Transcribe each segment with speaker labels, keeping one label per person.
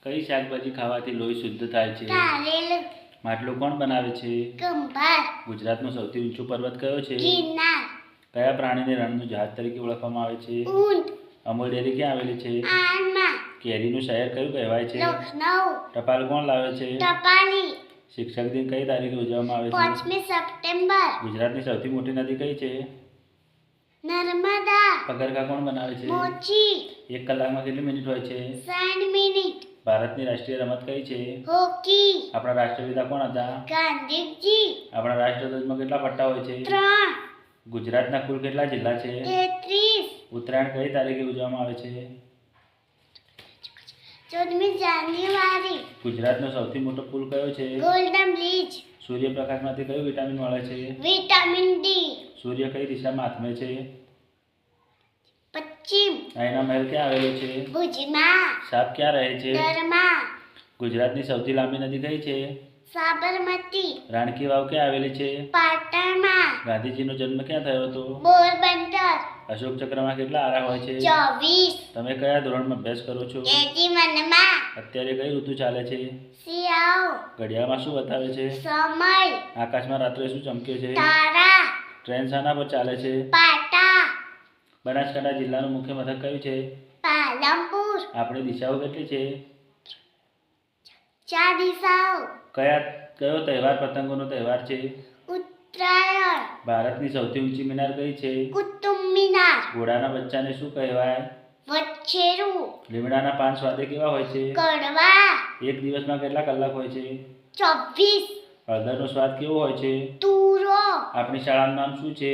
Speaker 1: કઈ શાકભાજી ખાવાથી લોહી શુદ્ધ થાય છે?
Speaker 2: કારેલું.
Speaker 1: માટલું કોણ બનાવે છે?
Speaker 2: ગંભાર.
Speaker 1: ગુજરાતનો સૌથી ઊંચો પર્વત કયો છે?
Speaker 2: ગિરનાર.
Speaker 1: કયા પ્રાણીને રણનું જહાજ તરીકે ઓળખવામાં આવે છે?
Speaker 2: ઊંટ.
Speaker 1: અમૂલ ડેરી ક્યાં આવેલી છે?
Speaker 2: આણમાં.
Speaker 1: કેરીનું શહેર કયું કહેવાય છે?
Speaker 2: લખનઉ.
Speaker 1: ટપાલ કોણ લાવે છે?
Speaker 2: ટપાલી.
Speaker 1: શિક્ષક દિન કઈ તારીખે ઉજવવામાં આવે છે?
Speaker 2: 5મી સપ્ટેમ્બર.
Speaker 1: ગુજરાતની સૌથી મોટી નદી કઈ છે?
Speaker 2: નર્મદા.
Speaker 1: પગરખાં કોણ બનાવે છે?
Speaker 2: મોચી.
Speaker 1: 1 કલાકમાં કેટલી મિનિટ હોય છે?
Speaker 2: 60 મિનિટ.
Speaker 1: ભારતની રાષ્ટ્રીય રમત કઈ છે?
Speaker 2: હોકી.
Speaker 1: આપણા રાષ્ટ્રપિતા કોણ હતા?
Speaker 2: ગાંધીજી.
Speaker 1: આપણા રાષ્ટ્રધ્વજમાં કેટલા પટ્ટા હોય છે?
Speaker 2: 3.
Speaker 1: ગુજરાતના કુલ કેટલા જિલ્લા છે?
Speaker 2: 33.
Speaker 1: ઉત્તરાયણ કઈ તારીખે ઉજવવામાં આવે છે?
Speaker 2: 14મી જાન્યુઆરી.
Speaker 1: ગુજરાતનો સૌથી મોટો પુલ કયો છે?
Speaker 2: Golden bridge.
Speaker 1: સૂર્યપ્રકાશમાંથી કયું વિટામિન મળે છે?
Speaker 2: Vitamin D.
Speaker 1: સૂર્ય કઈ દિશામાં આથમે છે?
Speaker 2: પશ્ચિમ.
Speaker 1: આયના મહેલ ક્યાં આવેલો છે?
Speaker 2: ભુજમાં.
Speaker 1: સાપ ક્યાં રહે છે?
Speaker 2: દરમાં.
Speaker 1: ગુજરાતની સૌથી લાંબી નદી કઈ છે?
Speaker 2: સાબરમતી.
Speaker 1: રાણકી વાવ ક્યાં આવેલી છે?
Speaker 2: પાટણમાં.
Speaker 1: ગાંધીજીનો જન્મ ક્યાં થયો હતો?
Speaker 2: પોરબંદર.
Speaker 1: અશોક ચક્રમાં કેટલા આરા હોય છે?
Speaker 2: 24.
Speaker 1: તમે કયા ધોરણમાં અભ્યાસ કરો છો?
Speaker 2: કેજી મનમાં.
Speaker 1: અત્યારે કઈ ઋતુ ચાલે છે?
Speaker 2: શિયાળો.
Speaker 1: ઘડિયાળમાં શું બતાવે છે?
Speaker 2: સમય.
Speaker 1: આકાશમાં રાત્રે શું ચમકે છે?
Speaker 2: તારા.
Speaker 1: ટ્રેન શાના પર ચાલે છે?
Speaker 2: પાટા.
Speaker 1: બનાસકાંઠા જિલ્લાનું મુખ્ય મથક કયું છે?
Speaker 2: પાલનપુર.
Speaker 1: આપણી દિશાઓ કેટલી છે?
Speaker 2: 4 દિશાઓ.
Speaker 1: કયો તહેવાર પતંગોનો તહેવાર છે?
Speaker 2: ઉત્તરાયણ.
Speaker 1: ભારતની સૌથી ઊંચી મિનાર કઈ છે?
Speaker 2: કુતુબ મિનાર.
Speaker 1: ઘોડાના બચ્ચાને શું કહેવાય?
Speaker 2: વચ્છેરું.
Speaker 1: લીમડાના પાન સ્વાદે કેવા હોય છે?
Speaker 2: કડવા.
Speaker 1: એક દિવસમાં કેટલા કલાક હોય છે?
Speaker 2: 24.
Speaker 1: હળદરનો સ્વાદ કેવો હોય છે?
Speaker 2: તુરો.
Speaker 1: આપણી શાળાનું નામ શું છે?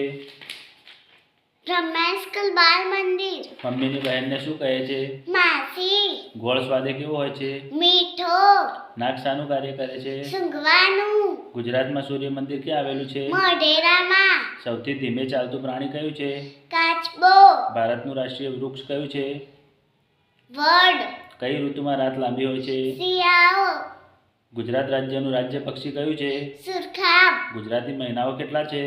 Speaker 2: રમેશકલ બાળ મંદિર.
Speaker 1: મમ્મીની બહેનને શું કહે છે?
Speaker 2: માસી.
Speaker 1: ગોળ સ્વાદે કેવો હોય છે?
Speaker 2: મીઠો.
Speaker 1: નાક શાનું કાર્ય કરે છે?
Speaker 2: સૂંઘવાનું.
Speaker 1: ગુજરાતમાં સૂર્ય મંદિર ક્યાં આવેલું છે?
Speaker 2: મોઢેરામાં.
Speaker 1: સૌથી ધીમે ચાલતું પ્રાણી કયું છે?
Speaker 2: કાચબો.
Speaker 1: ભારતનું રાષ્ટ્રીય વૃક્ષ કયું છે?
Speaker 2: વડ.
Speaker 1: કઈ ઋતુમાં રાત લાંબી હોય છે?
Speaker 2: શિયાળો.
Speaker 1: ગુજરાત રાજ્યનું રાજ્ય પક્ષી કયું છે?
Speaker 2: સુરખાબ.
Speaker 1: ગુજરાતી મહિનાઓ કેટલા છે?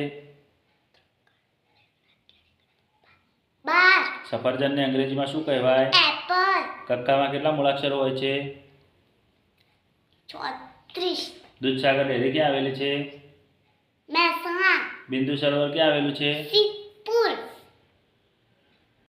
Speaker 2: 12.
Speaker 1: સફરજનને અંગ્રેજીમાં શું કહેવાય?
Speaker 2: એપલ.
Speaker 1: કક્કામાં કેટલા મૂળાક્ષરો હોય છે?
Speaker 2: 36.
Speaker 1: દૂધસાગર ડેરી ક્યાં આવેલી છે?
Speaker 2: મહેસાણા.
Speaker 1: બિંદુ સરોવર ક્યાં આવેલું છે?
Speaker 2: સિદ્ધપુર.